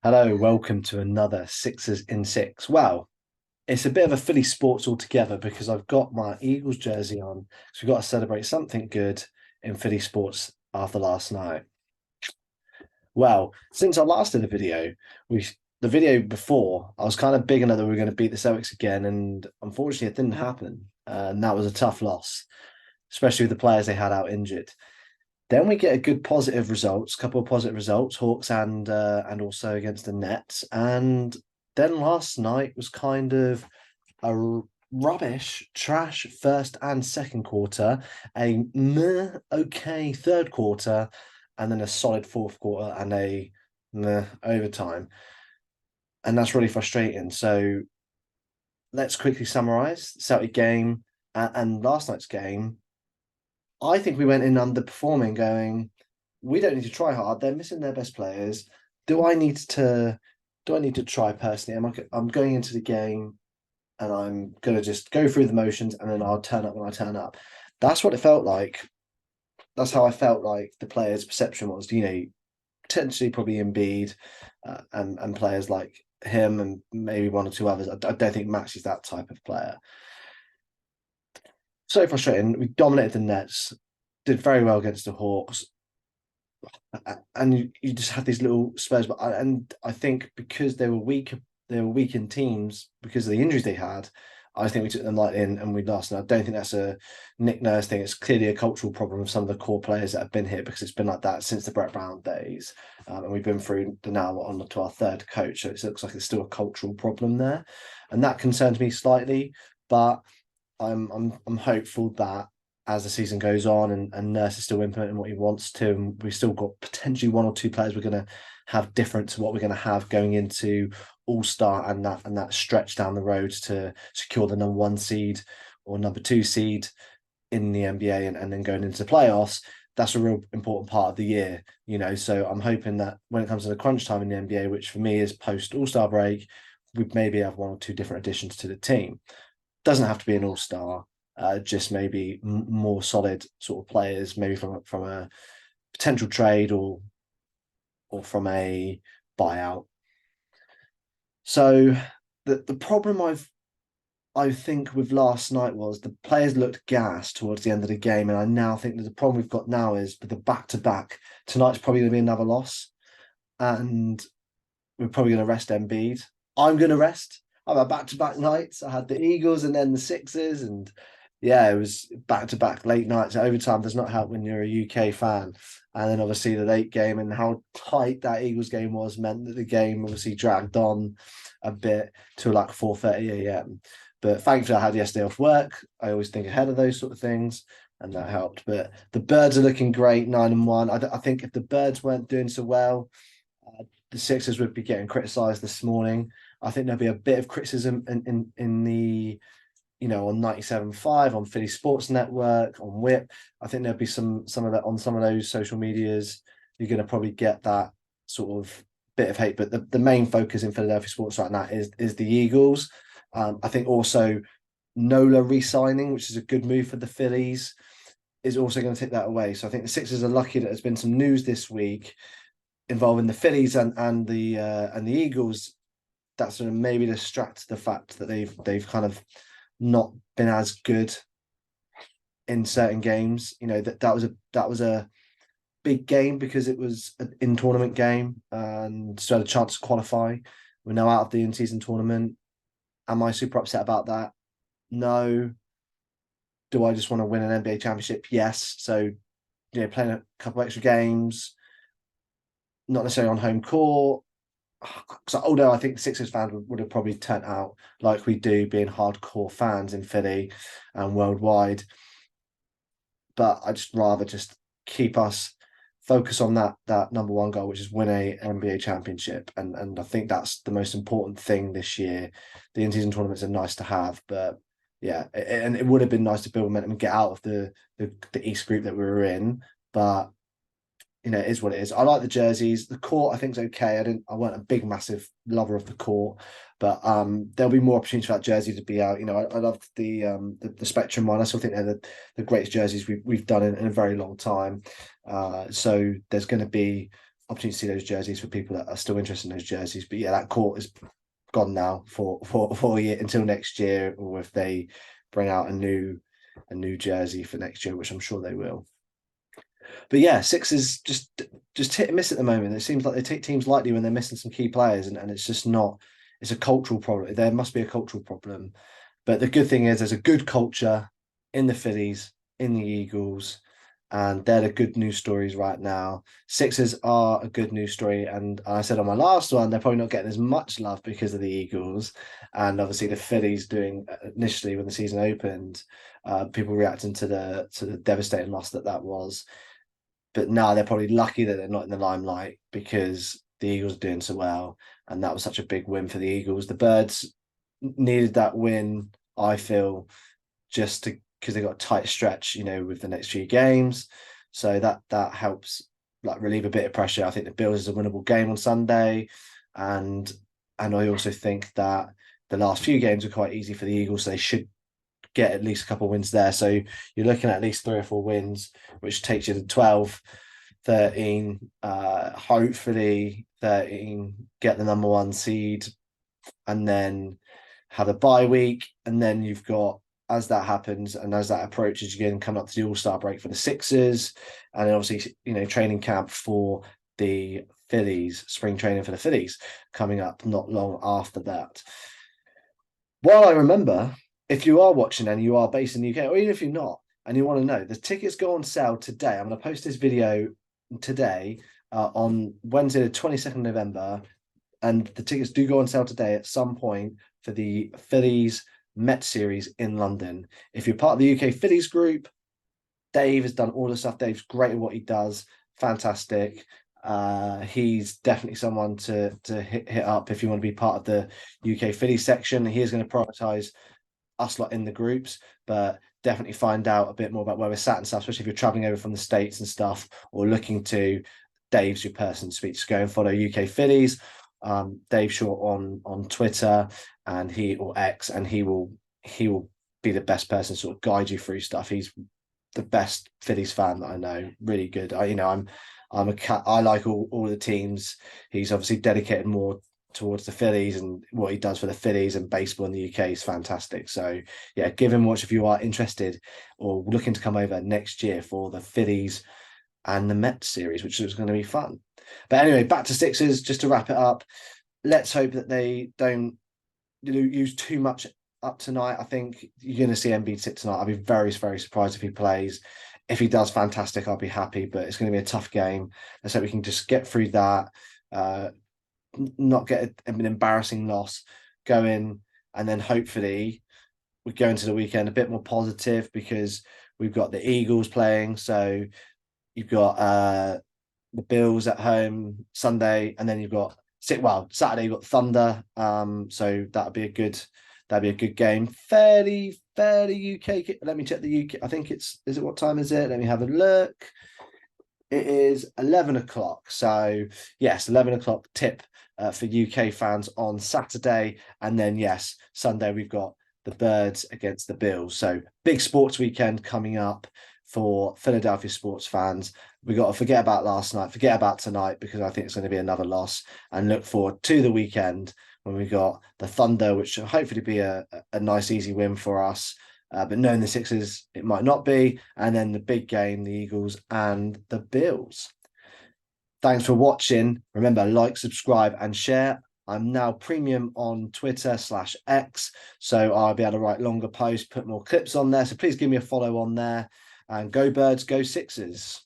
Hello, welcome to another Sixers in Six. Well, it's a bit of a Philly sports altogether because I've got my Eagles jersey on. So we've got to celebrate something good in Philly sports after last night. Well, since I last did a video, we the video before, I was kind of big enough that we were going to beat the Celtics again, and unfortunately it didn't happen. And that was a tough loss, especially with the players they had out injured. Then we get a good positive results, couple of positive results, Hawks and also against the Nets. And then last night was kind of a rubbish, trash first and second quarter, a meh, okay third quarter, and then a solid fourth quarter and a meh overtime. And that's really frustrating. So let's quickly summarize Celtic game and last night's game. I think we went in underperforming, going, we don't need to try hard. They're missing their best players. Do I need to do I need to try personally? I'm going into the game and I'm gonna just go through the motions and then I'll turn up when I turn up. That's what it felt like. That's how I felt like the players' perception was. Potentially probably Embiid and players like him and maybe one or two others. I don't think Max is that type of player. So frustrating. We dominated the Nets, did very well against the Hawks, and you just have these little spurs. And I think because they were weak in teams because of the injuries they had. I think we took them light in and we lost. And I don't think that's a Nick Nurse thing. It's clearly a cultural problem of some of the core players that have been here because it's been like that since the Brett Brown days. And we've been through the now on to our third coach. So it looks like it's still a cultural problem there. And that concerns me slightly. But I'm hopeful that as the season goes on and Nurse is still implementing what he wants to, and we've still got potentially one or two players we're going to have different to what we're going to have going into All Star and that stretch down the road to secure the number one seed or number two seed in the NBA and then going into playoffs. That's a real important part of the year, So I'm hoping that when it comes to the crunch time in the NBA, which for me is post All Star break, we maybe have one or two different additions to the team. Doesn't have to be an all star. Just maybe more solid sort of players, maybe from a potential trade or from a buyout. So the problem I think with last night was the players looked gassed towards the end of the game, and I now think that the problem we've got now is with the back to back. Tonight's probably going to be another loss, and we're probably going to rest Embiid. I'm going to rest. I've had back-to-back nights. I had the Eagles and then the Sixers, and yeah, it was back-to-back late nights. Overtime does not help when you're a UK fan. And then obviously the late game and how tight that Eagles game was meant that the game obviously dragged on a bit till like 4:30 a.m. But thankfully I had yesterday off work. I always think ahead of those sort of things, and that helped. But the Birds are looking great, 9-1. I think if the Birds weren't doing so well, the Sixers would be getting criticised this morning. I think there'll be a bit of criticism in the on 97.5, on Philly Sports Network, on Whip. I think there'll be some of that on some of those social medias. You're going to probably get that sort of bit of hate, but the main focus in Philadelphia sports right now is the Eagles. I think also Nola re-signing, which is a good move for the Phillies, is also going to take that away. So I think the Sixers are lucky that there's been some news this week involving the Phillies and the Eagles that sort of maybe distract the fact that they've kind of not been as good in certain games. That was a big game because it was an in tournament game and still had a chance to qualify. We're now out of the in season tournament. Am I super upset about that? No. Do I just want to win an NBA championship? Yes. So, playing a couple extra games, not necessarily on home court. So, although I think Sixers fans would have probably turned out like we do, being hardcore fans in Philly and worldwide, but I just rather just keep us focus on that number one goal, which is win a NBA championship, and I think that's the most important thing this year. The in-season tournaments are nice to have, but yeah, and it would have been nice to build momentum and get out of the East group that we were in, but it is what it is. I like the jerseys. The court, I think, is okay. I weren't a big, massive lover of the court, but there'll be more opportunities for that jersey to be out. I loved the Spectrum one. I still think they're the greatest jerseys we've done in a very long time. So there's going to be opportunity to see those jerseys for people that are still interested in those jerseys. But yeah, that court is gone now for a year until next year, or if they bring out a new jersey for next year, which I'm sure they will. But yeah, Sixers just hit and miss at the moment. It seems like they take teams lightly when they're missing some key players, and it's just not. It's a cultural problem. There must be a cultural problem. But the good thing is there's a good culture in the Phillies, in the Eagles, and they're the good news stories right now. Sixers are a good news story, and I said on my last one, they're probably not getting as much love because of the Eagles, and obviously the Phillies doing initially when the season opened, people reacting to the devastating loss that was. But now they're probably lucky that they're not in the limelight because the Eagles are doing so well, and that was such a big win for the Eagles. The Birds needed that win, I feel, just to because they got a tight stretch, with the next few games. So that helps like relieve a bit of pressure. I think the Bills is a winnable game on Sunday. And I also think that the last few games are quite easy for the Eagles, so they should get at least a couple of wins there. So you're looking at least 3 or 4 wins, which takes you to 12, 13, hopefully 13, get the number 1 seed, and then have a bye week. And then you've got, as that happens and as that approaches, again, come up to the All-Star break for the Sixers, and then obviously, training camp for the Phillies, spring training for the Phillies coming up not long after that. While I remember, if you are watching and you are based in the UK, or even if you're not, and you want to know, the tickets go on sale today. I'm going to post this video today on Wednesday, the 22nd of November, and the tickets do go on sale today at some point for the Phillies Met series in London. If you're part of the UK Phillies group, Dave has done all the stuff. Dave's great at what he does. Fantastic. He's definitely someone to hit up if you want to be part of the UK Phillies section. He is going to prioritize us lot in the groups, but definitely find out a bit more about where we're sat and stuff, especially if you're traveling over from the States and stuff, or looking to. Dave's your person to speak. Just go and follow UK Phillies. Dave Short on Twitter and he or X, and he will be the best person to sort of guide you through stuff. He's the best Phillies fan that I know. Really good. I like all the teams. He's obviously dedicated more towards the Phillies, and what he does for the Phillies and baseball in the UK is fantastic. So yeah, give him a watch if you are interested or looking to come over next year for the Phillies and the Mets series, which is going to be fun. But anyway, back to Sixers, just to wrap it up. Let's hope that they don't use too much up tonight. I think you're going to see Embiid sit tonight. I'll be very, very surprised if he plays. If he does, fantastic. I'll be happy, but it's going to be a tough game. Let's hope we can just get through that, not get an embarrassing loss going, and then hopefully we go into the weekend a bit more positive because we've got the Eagles playing. So you've got the Bills at home Sunday, and then you've got Saturday you've got Thunder. So that'd be a good game. Fairly UK. Let me check the UK. I think is it what time is it? Let me have a look. It is 11 o'clock. So yes, 11 o'clock tip for UK fans on Saturday, and then yes, Sunday we've got the Birds against the Bills. So big sports weekend coming up for Philadelphia sports fans. We got to forget about last night, forget about tonight, because I think it's going to be another loss, and look forward to the weekend when we got the Thunder, which will hopefully be a nice, easy win for us. But knowing the Sixers, it might not be. And then the big game, the Eagles and the Bills. Thanks for watching. Remember, like, subscribe, and share. I'm now premium on Twitter/X, so I'll be able to write longer posts, put more clips on there. So please give me a follow on there. And go Birds, go Sixers.